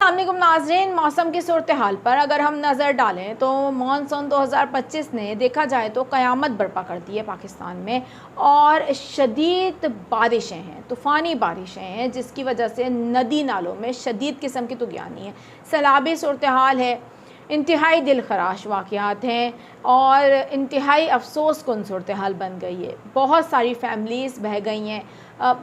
अस्सलामुअलैकुम नाज़रीन, मौसम की सूरत हाल पर अगर हम नज़र डालें तो मानसून 2025 ने देखा जाए तो क़यामत बर्पा कर दी है पाकिस्तान में। और शदीद बारिशें हैं, तूफ़ानी बारिशें हैं, जिसकी वजह से नदी नालों में शदीद किस्म की तुग़यानी है, सैलाबी सूरत हाल है, इंतहाई दिल खराश वाक़यात हैं और इंतहाई अफसोस कुन सूरत हाल बन गई है। बहुत सारी फ़ैमिलीज़ बह गई हैं,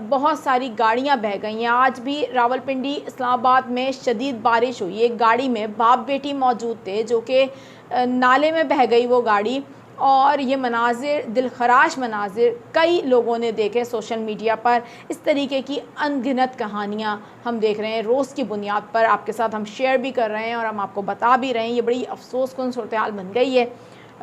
बहुत सारी गाड़ियां बह गई हैं। आज भी रावलपिंडी इस्लामाबाद में शदीद बारिश हुई, एक गाड़ी में बाप बेटी मौजूद थे जो कि नाले में बह गई वो गाड़ी। और ये मनाजिर, दिलखराश मनाजिर कई लोगों ने देखे सोशल मीडिया पर। इस तरीके की अनगिनत कहानियाँ हम देख रहे हैं, रोज़ की बुनियाद पर आपके साथ हम शेयर भी कर रहे हैं और हम आपको बता भी रहे हैं। ये बड़ी अफसोसकुन सूरत हाल बन गई है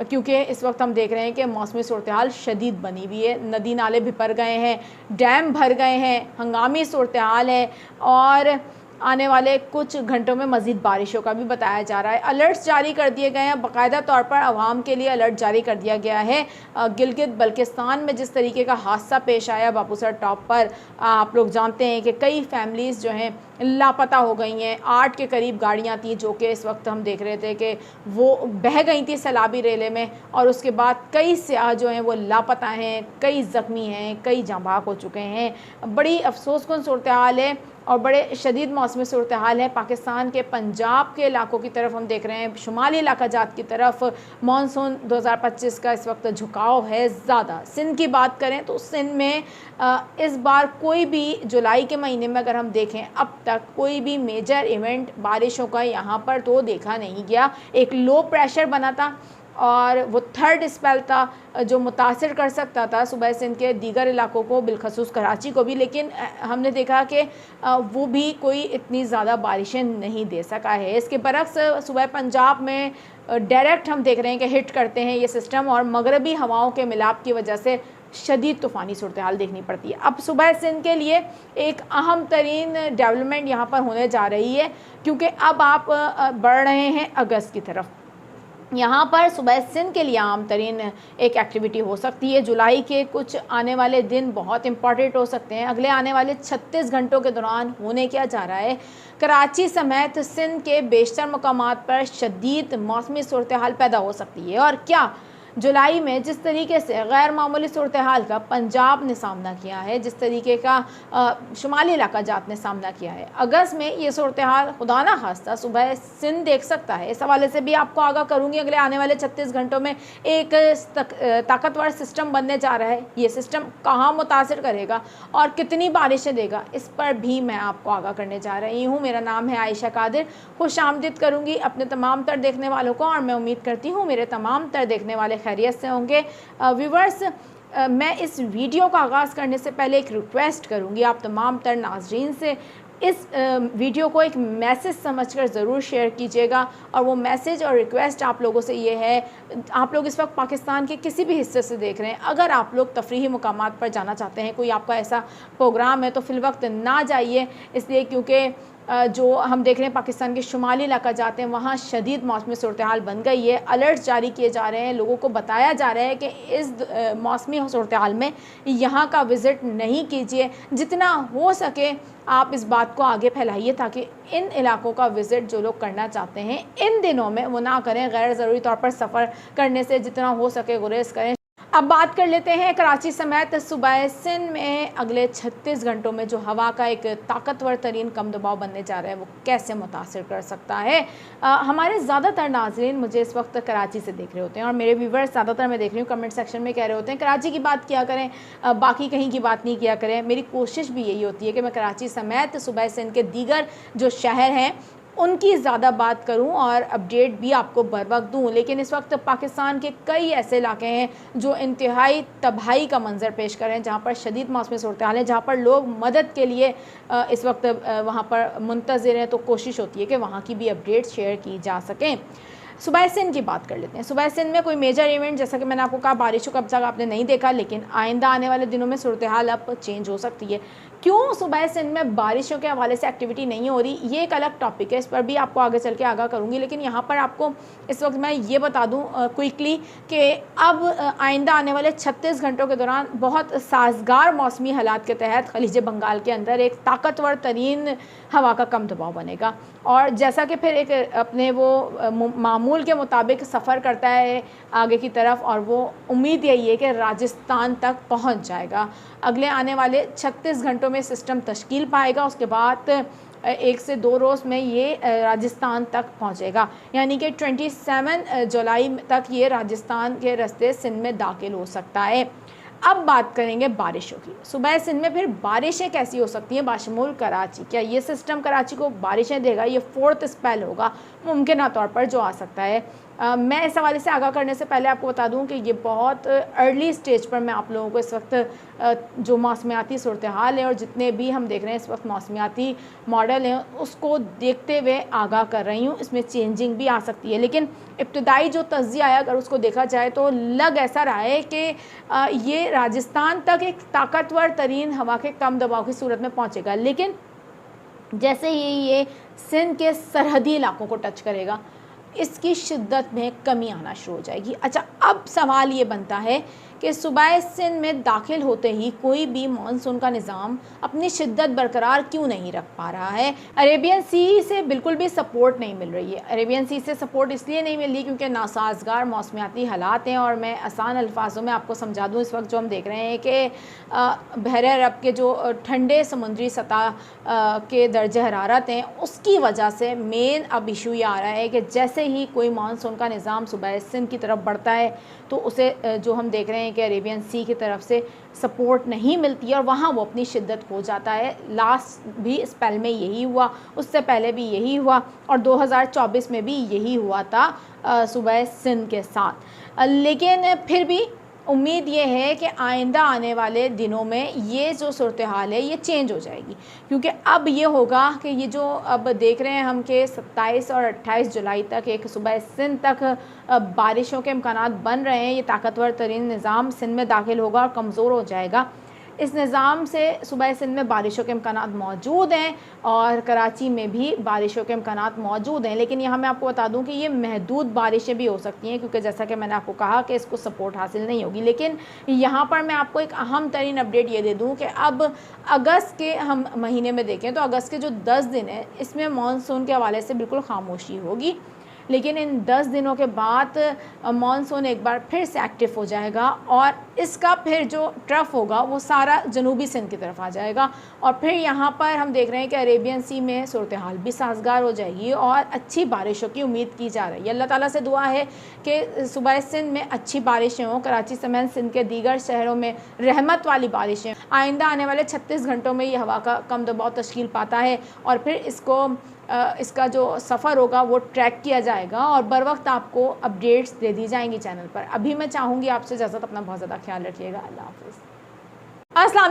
क्योंकि इस वक्त हम देख रहे हैं कि मौसमी सूरत हाल शदीद बनी हुई है, नदी नाले भी भर गए हैं, डैम भर गए हैं, हंगामी सूरत हाल है और आने वाले कुछ घंटों में मज़ीद बारिशों का भी बताया जा रहा है। अलर्ट्स जारी कर दिए गए हैं, बाकायदा तौर पर आवाम के लिए अलर्ट जारी कर दिया गया है। गिलगित बल्किस्तान में जिस तरीके का हादसा पेश आया बाबूसर टॉप पर, आप लोग जानते हैं कि कई फैमिलीज़ जो हैं लापता हो गई हैं। 8 के करीब गाड़ियाँ थी जो कि इस वक्त हम देख रहे थे कि वो बह गई थी सैलाबी रेले में, और उसके बाद कई सियाह जो हैं वो लापता हैं, कई ज़ख्मी हैं, कई जाँ बहक हो चुके हैं। बड़ी अफसोसकुन सूरत हाल है और बड़े शदीद मौसमी सूरत हाल है। पाकिस्तान के पंजाब के इलाकों की तरफ हम देख रहे हैं, शुमाली इलाका जात की तरफ मानसून 2025 का इस वक्त झुकाव है ज़्यादा। सिंध की बात करें तो सिंध में इस बार कोई भी जुलाई के महीने में अगर हम देखें अब तक कोई भी मेजर इवेंट बारिशों का यहाँ पर तो देखा नहीं गया। एक लो प्रेशर बना था और वो थर्ड स्पेल था जो मुतासिर कर सकता था सूबा सिंध के दीगर इलाकों को, बिलखसूस कराची को भी, लेकिन हमने देखा कि वो भी कोई इतनी ज़्यादा बारिशें नहीं दे सका है। इसके बरक्स सूबा पंजाब में डायरेक्ट हम देख रहे हैं कि हिट करते हैं ये सिस्टम और मगरबी हवाओं के मिलाप की वजह से शदीद तूफ़ानी सूरत हाल देखनी पड़ती है। अब सूबा सिंध के लिए एक अहम तरीन डेवलपमेंट यहाँ पर होने जा रही है क्योंकि अब आप बढ़ रहे हैं अगस्त की तरफ। यहाँ पर सूबा सिंध के लिए आम तरीन एक एक्टिविटी हो सकती है। जुलाई के कुछ आने वाले दिन बहुत इंपॉर्टेंट हो सकते हैं। अगले आने वाले 36 घंटों के दौरान होने क्या जा रहा है, कराची समेत सिंध के बेशतर मकामात पर शदीद मौसमी सूरत हाल पैदा हो सकती है। और क्या जुलाई में जिस तरीके से गैर मामूली सूरत हाल का पंजाब ने सामना किया है, जिस तरीके का शुमाली इलाका जात ने सामना किया है, अगस्त में ये सूरत हाल खुदा ना खास्ता सुबह सिंध देख सकता है। इस हवाले से भी आपको आगाह करूँगी। अगले आने वाले 36 घंटों में एक ताकतवर सिस्टम बनने जा रहा है। ये सिस्टम कहाँ मुतासिर करेगा और कितनी बारिशें देगा, इस पर भी मैं आपको आगाह करने जा रही हूँ। मेरा नाम है आयशा कादिर। खुश आमदीद करूँगी अपने तमाम तर देखने वालों को और मैं उम्मीद करती हूँ मेरे तमाम तर देखने वाले खैरियत से होंगे। व्यूवर्स, मैं इस वीडियो का आगाज़ करने से पहले एक रिक्वेस्ट करूंगी आप तमाम तर नाजरीन से, इस वीडियो को एक मैसेज समझकर ज़रूर शेयर कीजिएगा। और वो मैसेज और रिक्वेस्ट आप लोगों से ये है, आप लोग इस वक्त पाकिस्तान के किसी भी हिस्से से देख रहे हैं, अगर आप लोग तफरीही मुकामात पर जाना चाहते हैं, कोई आपका ऐसा प्रोग्राम है तो फिल वक्त ना जाइए, इसलिए क्योंकि जो हम देख रहे हैं पाकिस्तान के शुमाली इलाका जाते हैं वहाँ शदीद मौसमी सूरत हाल बन गई है। अलर्ट जारी किए जा रहे हैं, लोगों को बताया जा रहा है कि इस मौसमी सूरत हाल में यहाँ का विज़िट नहीं कीजिए। जितना हो सके आप इस बात को आगे फैलाइए ताकि इन इलाकों का विज़िट जो लोग करना चाहते हैं इन दिनों में वो ना करें। गैर ज़रूरी तौर पर सफ़र करने से जितना हो सके गुरेज करें। अब बात कर लेते हैं कराची समेत सूबा सिंध में अगले 36 घंटों में जो हवा का एक ताकतवर तरीन कम दबाव बनने जा रहा है वो कैसे मुतासिर कर सकता है। हमारे ज़्यादातर नाजरीन मुझे इस वक्त कराची से देख रहे होते हैं और मेरे व्यूवर्स ज़्यादातर मैं देख रही हूँ कमेंट सेक्शन में कह रहे होते हैं कराची की बात किया करें, बाकी कहीं की बात नहीं किया करें। मेरी कोशिश भी यही होती है कि मैं कराची समेत सूबा सिंध के दीगर जो शहर हैं उनकी ज़्यादा बात करूं और अपडेट भी आपको बर वक्त दूँ। लेकिन इस वक्त पाकिस्तान के कई ऐसे इलाके हैं जो इंतहाई तबाही का मंजर पेश कर रहे हैं, जहाँ पर शदीद मौसमी सूरत हाल है, जहाँ पर लोग मदद के लिए इस वक्त वहाँ पर मुंतज़िर हैं। तो कोशिश होती है कि वहाँ की भी अपडेट शेयर की जा सकें। सूबा सिंध की बात कर लेते हैं। सूबा सिंध में कोई मेजर इवेंट, जैसा कि मैंने आपको कहा, बारिशों का अब तक आपने नहीं देखा, लेकिन आइंदा आने वाले दिनों में सूरत हाल अब चेंज हो सकती है क्यों सुबह सिंध में बारिशों के हवाले से एक्टिविटी नहीं हो रही, ये एक अलग टॉपिक है, इस पर भी आपको आगे चल के आगाह करूँगी। लेकिन यहाँ पर आपको इस वक्त मैं ये बता दूँ क्विकली कि अब आइंदा आने वाले 36 घंटों के दौरान बहुत साजगार मौसमी हालात के तहत खलीज बंगाल के अंदर एक ताकतवर तरीन हवा का कम दबाव बनेगा, और जैसा कि फिर एक अपने वो मामूल के मुताबिक सफ़र करता है आगे की तरफ, और वो उम्मीद यही है कि राजस्थान तक पहुंच जाएगा। अगले आने वाले 36 घंटों में सिस्टम तश्कील पाएगा, उसके बाद 1 से 2 रोज़ में ये राजस्थान तक पहुंचेगा, यानी कि 27 जुलाई तक ये राजस्थान के रास्ते सिंध में दाखिल हो सकता है। अब बात करेंगे बारिशों की। सुबह सिंध में फिर बारिशें कैसी हो सकती हैं बाशमूल कराची? क्या ये सिस्टम कराची को बारिशें देगा? ये 4th स्पेल होगा मुमकिन तौर पर जो आ सकता है। मैं इस हवाले से आगाह करने से पहले आपको बता दूं कि ये बहुत अर्ली स्टेज पर मैं आप लोगों को इस वक्त जो मौसमियाती सूरत हाल है और जितने भी हम देख रहे हैं इस वक्त मौसमियाती मॉडल हैं उसको देखते हुए आगाह कर रही हूँ। इसमें चेंजिंग भी आ सकती है, लेकिन इब्तदाई जो तज्ज़िया है अगर उसको देखा जाए तो लग ऐसा रहा है कि ये राजस्थान तक एक ताकतवर तरीन हवा के कम दबाव की सूरत में पहुँचेगा, लेकिन जैसे ही ये सिंध के सरहदी इलाकों को टच करेगा इसकी शिद्दत में कमी आना शुरू हो जाएगी। अच्छा, अब सवाल ये बनता है कि सूबा सिंध में दाखिल होते ही कोई भी मानसून का निज़ाम अपनी शिद्दत बरकरार क्यों नहीं रख पा रहा है? अरेबियन सी से बिल्कुल भी सपोर्ट नहीं मिल रही है। अरेबियन सी से सपोर्ट इसलिए नहीं मिल रही क्योंकि नासाजगार मौसमियाती हालात हैं, और मैं आसान अल्फाजों में आपको समझा दूँ, इस वक्त जो हम देख रहे हैं कि बहर अरब के जो ठंडे समुद्री सतह के दर्जे हरारत हैं उसकी वजह से मेन अब इशू ये आ रहा है कि जैसे ही कोई मानसून का निज़ाम सूबा सिंध की तरफ बढ़ता है तो उसे जो हम देख रहे हैं कि अरेबियन सी की तरफ से सपोर्ट नहीं मिलती है और वहाँ वो अपनी शिद्दत खो जाता है। लास्ट भी स्पेल में यही हुआ, उससे पहले भी यही हुआ, और 2024 में भी यही हुआ था सूबा सिंध के साथ। लेकिन फिर भी उम्मीद ये है कि आइंदा आने वाले दिनों में ये जो सूरत हाल है ये चेंज हो जाएगी, क्योंकि अब ये होगा कि ये जो अब देख रहे हैं हम कि 27 और 28 जुलाई तक एक सूबा सिंध तक बारिशों के इम्कानात बन रहे हैं। ये ताकतवर तरीन निज़ाम सिंध में दाखिल होगा और कमज़ोर हो जाएगा। इस निज़ाम से सूबा सिंध में बारिशों के इम्कानात मौजूद हैं और कराची में भी बारिशों के इम्कानात मौजूद हैं, लेकिन यहाँ मैं आपको बता दूँ कि ये महदूद बारिशें भी हो सकती हैं, क्योंकि जैसा कि मैंने आपको कहा कि इसको सपोर्ट हासिल नहीं होगी। लेकिन यहाँ पर मैं आपको एक अहम तरीन अपडेट ये दे दूँ कि अब अगस्त के हम महीने में देखें तो अगस्त के जो 10 दिन हैं इसमें मानसून के हवाले से बिल्कुल खामोशी होगी, लेकिन इन 10 दिनों के बाद मानसून एक बार फिर से एक्टिव हो जाएगा और इसका फिर जो ट्रफ होगा वो सारा जनूबी सिंध की तरफ आ जाएगा, और फिर यहाँ पर हम देख रहे हैं कि अरेबियन सी में सूरत हाल भी साजगार हो जाएगी और अच्छी बारिशों की उम्मीद की जा रही है। अल्लाह ताला से दुआ है कि सूबा सिंध में अच्छी बारिशें हों, कराची समेत सिंध के दीगर शहरों में रहमत वाली बारिशें। आइंदा आने वाले 36 घंटों में ये हवा का कम दबाव तश्कील पाता है और फिर इसका जो सफ़र होगा वो ट्रैक किया जाएगा और बर वक्त आपको अपडेट्स दे दी जाएंगी चैनल पर। अभी मैं चाहूँगी आपसे इजाज़त, अपना बहुत ज़्यादा ख्याल रखिएगा। अल्लाह हाफ़िज़। अस्सलाम।